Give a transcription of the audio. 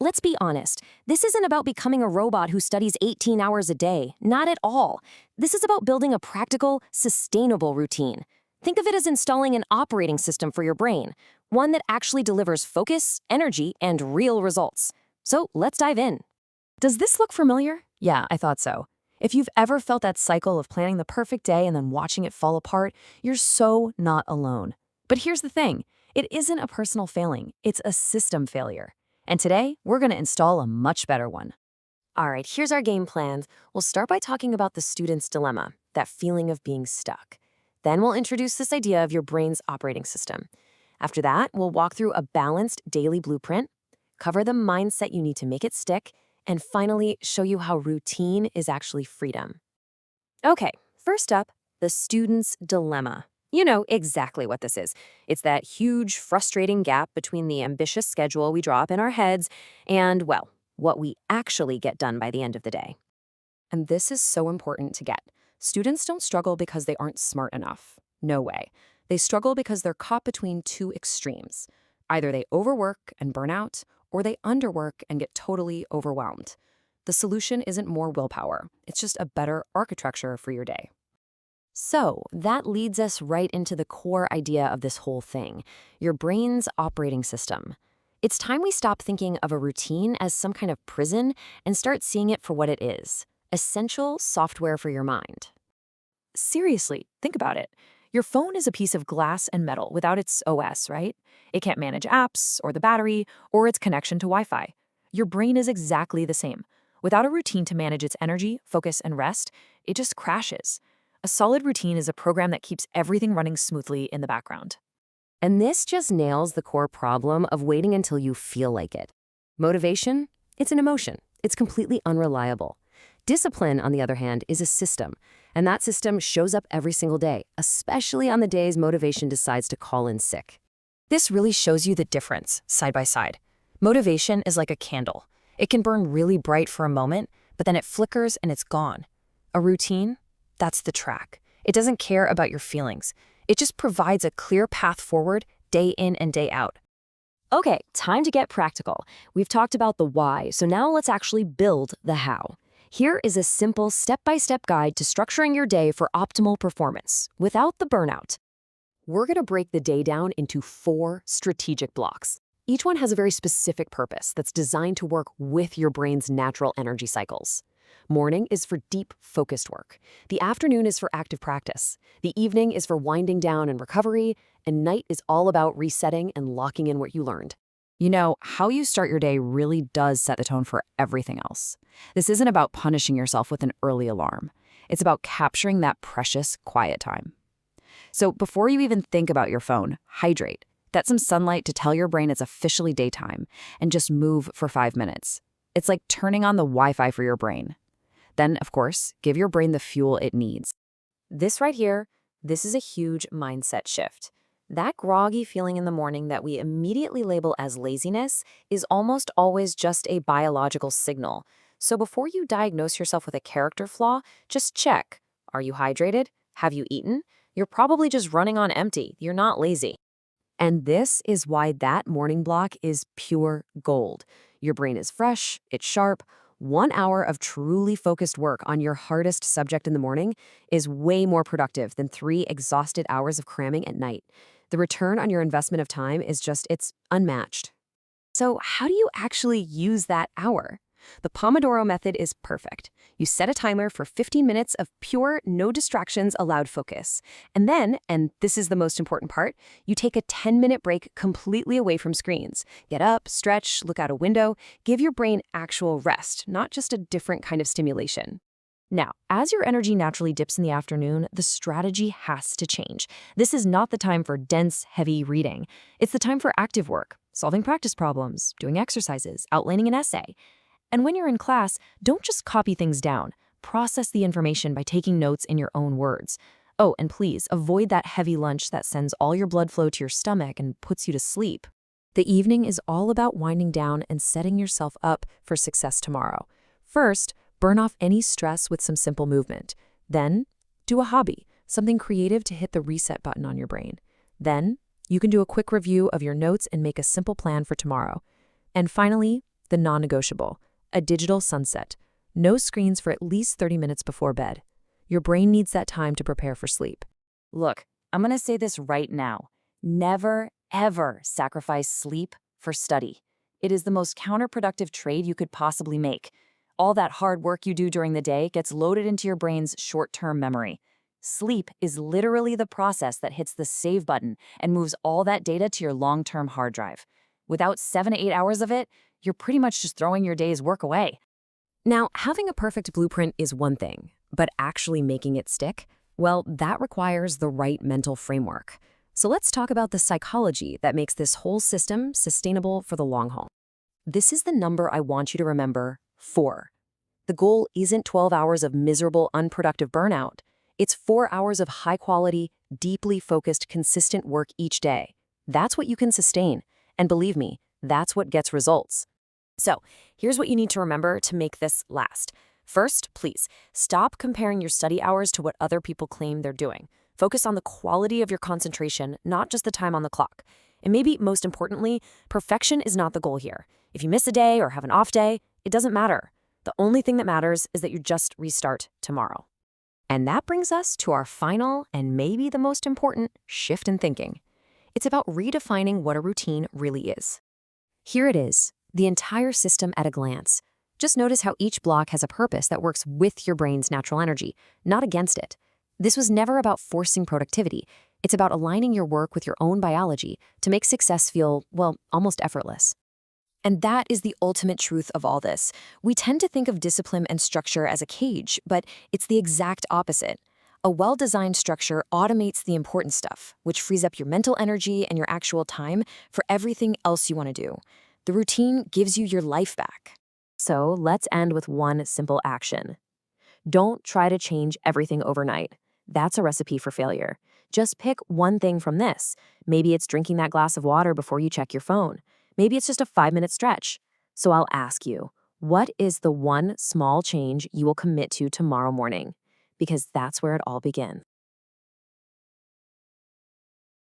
let's be honest. This isn't about becoming a robot who studies 18 hours a day. Not at all. This is about building a practical, sustainable routine. Think of it as installing an operating system for your brain, one that actually delivers focus, energy, and real results. So let's dive in. Does this look familiar? Yeah, I thought so. If you've ever felt that cycle of planning the perfect day and then watching it fall apart, you're so not alone. But here's the thing. It isn't a personal failing. It's a system failure. And today, we're going to install a much better one. All right, here's our game plan. We'll start by talking about the student's dilemma, that feeling of being stuck. Then we'll introduce this idea of your brain's operating system. After that, we'll walk through a balanced daily blueprint, cover the mindset you need to make it stick, and finally show you how routine is actually freedom. Okay, first up, the student's dilemma. You know exactly what this is. It's that huge, frustrating gap between the ambitious schedule we draw up in our heads and, well, what we actually get done by the end of the day. And this is so important to get. Students don't struggle because they aren't smart enough. No way. They struggle because they're caught between two extremes. Either they overwork and burn out, or they underwork and get totally overwhelmed. The solution isn't more willpower. It's just a better architecture for your day. So that leads us right into the core idea of this whole thing, your brain's operating system. It's time we stop thinking of a routine as some kind of prison and start seeing it for what it is, essential software for your mind. Seriously, think about it. Your phone is a piece of glass and metal without its OS, right? It can't manage apps, or the battery, or its connection to Wi-Fi. Your brain is exactly the same. Without a routine to manage its energy, focus, and rest, it just crashes. A solid routine is a program that keeps everything running smoothly in the background. And this just nails the core problem of waiting until you feel like it. Motivation? It's an emotion. It's completely unreliable. Discipline, on the other hand, is a system, and that system shows up every single day, especially on the days motivation decides to call in sick. This really shows you the difference, side by side. Motivation is like a candle. It can burn really bright for a moment, but then it flickers and it's gone. A routine? That's the track. It doesn't care about your feelings. It just provides a clear path forward, day in and day out. Okay, time to get practical. We've talked about the why, so now let's actually build the how. Here is a simple step-by-step guide to structuring your day for optimal performance, without the burnout. We're going to break the day down into 4 strategic blocks. Each one has a very specific purpose that's designed to work with your brain's natural energy cycles. Morning is for deep, focused work. The afternoon is for active practice. The evening is for winding down and recovery. And night is all about resetting and locking in what you learned. You know, how you start your day really does set the tone for everything else. This isn't about punishing yourself with an early alarm. It's about capturing that precious, quiet time. So before you even think about your phone, hydrate. Get some sunlight to tell your brain it's officially daytime, and just move for 5 minutes. It's like turning on the Wi-Fi for your brain. Then, of course, give your brain the fuel it needs. This right here, this is a huge mindset shift. That groggy feeling in the morning that we immediately label as laziness is almost always just a biological signal. So before you diagnose yourself with a character flaw, just check. Are you hydrated? Have you eaten? You're probably just running on empty. You're not lazy. And this is why that morning block is pure gold. Your brain is fresh, it's sharp. 1 hour of truly focused work on your hardest subject in the morning is way more productive than 3 exhausted hours of cramming at night. The return on your investment of time is it's unmatched. So how do you actually use that hour? The Pomodoro method is perfect. You set a timer for 15 minutes of pure, no distractions allowed focus. And then, and this is the most important part, you take a 10-minute break completely away from screens. Get up, stretch, look out a window, give your brain actual rest, not just a different kind of stimulation. Now, as your energy naturally dips in the afternoon, the strategy has to change. This is not the time for dense, heavy reading. It's the time for active work, solving practice problems, doing exercises, outlining an essay. And when you're in class, don't just copy things down. Process the information by taking notes in your own words. Oh, and please, avoid that heavy lunch that sends all your blood flow to your stomach and puts you to sleep. The evening is all about winding down and setting yourself up for success tomorrow. First, burn off any stress with some simple movement. Then, do a hobby, something creative to hit the reset button on your brain. Then, you can do a quick review of your notes and make a simple plan for tomorrow. And finally, The non-negotiable, a digital sunset. No screens for at least 30 minutes before bed. Your brain needs that time to prepare for sleep. Look, I'm going to say this right now. Never, ever sacrifice sleep for study. It is the most counterproductive trade you could possibly make. All that hard work you do during the day gets loaded into your brain's short-term memory. Sleep is literally the process that hits the save button and moves all that data to your long-term hard drive. Without 7 to 8 hours of it, you're pretty much just throwing your day's work away. Now, having a perfect blueprint is one thing, but actually making it stick, well, that requires the right mental framework. So let's talk about the psychology that makes this whole system sustainable for the long haul. This is the number I want you to remember: 4. The goal isn't 12 hours of miserable, unproductive burnout. It's 4 hours of high-quality, deeply focused, consistent work each day. That's what you can sustain. And believe me, that's what gets results. So, here's what you need to remember to make this last. First, please, stop comparing your study hours to what other people claim they're doing. Focus on the quality of your concentration, not just the time on the clock. And maybe most importantly, perfection is not the goal here. If you miss a day or have an off day, it doesn't matter. The only thing that matters is that you just restart tomorrow. And that brings us to our final and maybe the most important shift in thinking. It's about redefining what a routine really is. Here it is, the entire system at a glance. Just notice how each block has a purpose that works with your brain's natural energy, not against it. This was never about forcing productivity. It's about aligning your work with your own biology to make success feel, well, almost effortless. And that is the ultimate truth of all this. We tend to think of discipline and structure as a cage, but it's the exact opposite. A well-designed structure automates the important stuff, which frees up your mental energy and your actual time for everything else you want to do. The routine gives you your life back. So let's end with one simple action. Don't try to change everything overnight. That's a recipe for failure. Just pick one thing from this. Maybe it's drinking that glass of water before you check your phone. Maybe it's just a 5-minute stretch. So I'll ask you, what is the one small change you will commit to tomorrow morning? Because that's where it all begins.